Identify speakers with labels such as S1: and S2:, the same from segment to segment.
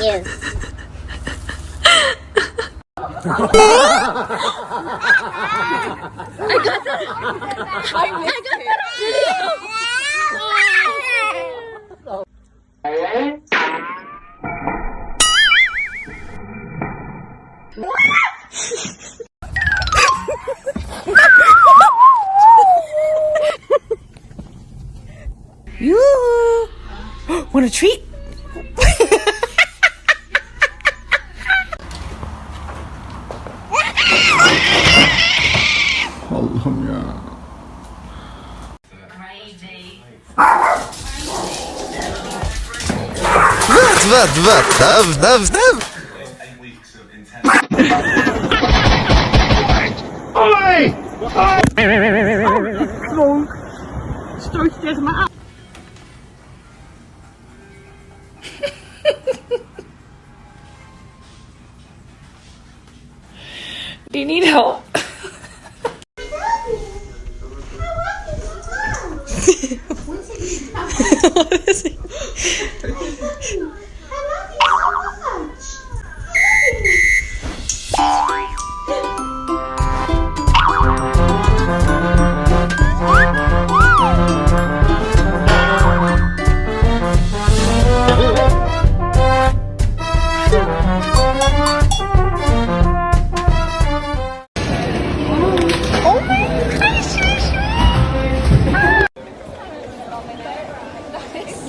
S1: you.
S2: Yoo! Want a treat?
S3: Allah'ım ya.
S2: Stoot je tegen me aan. Do you need help? What is it?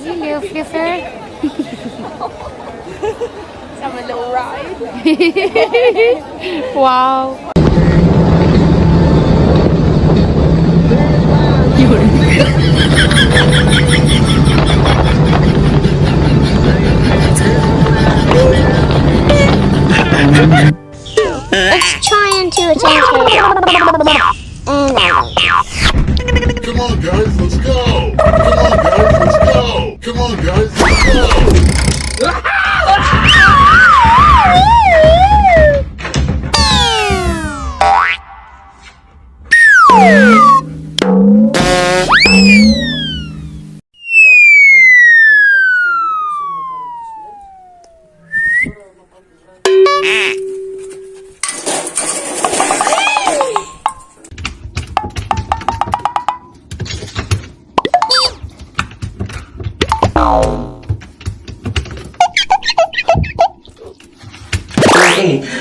S1: Hello, Fluffer.
S2: Have a little ride.
S1: Wow. Let's try and do a
S3: Come on, guys, let's go. Come on, guys, let's go. Come on, guys, let's go.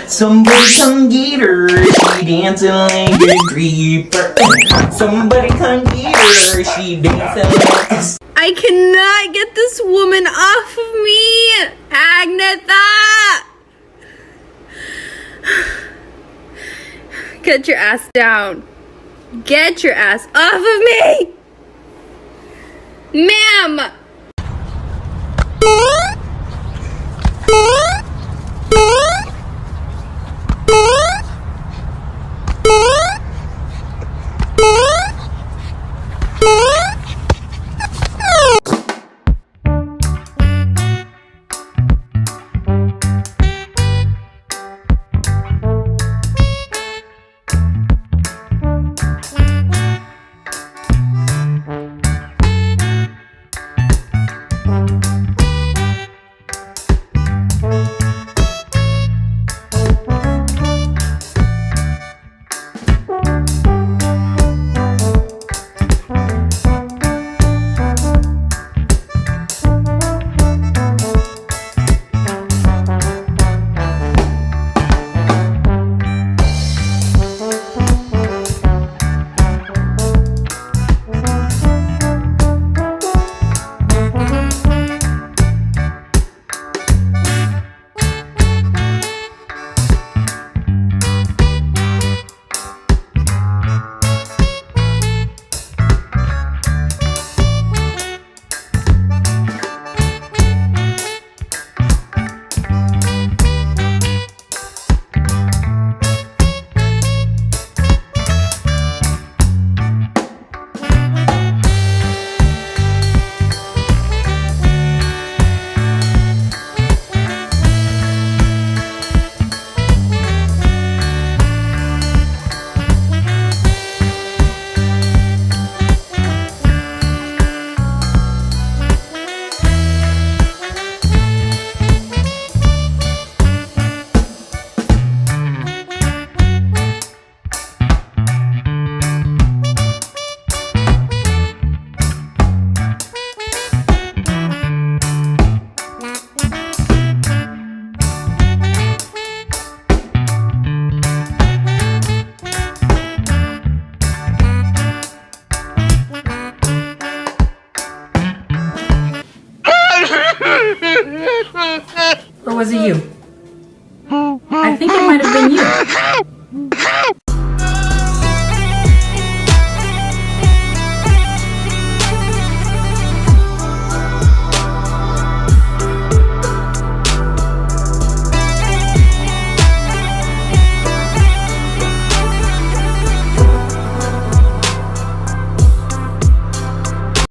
S4: Somebody come get her, she dancing like a creeper. Somebody come get her, she dancing like a...
S2: I cannot get this woman off of me, Agnetha. Get your ass down. Get your ass off of me, ma'am.
S5: was it you? I think it might have been you.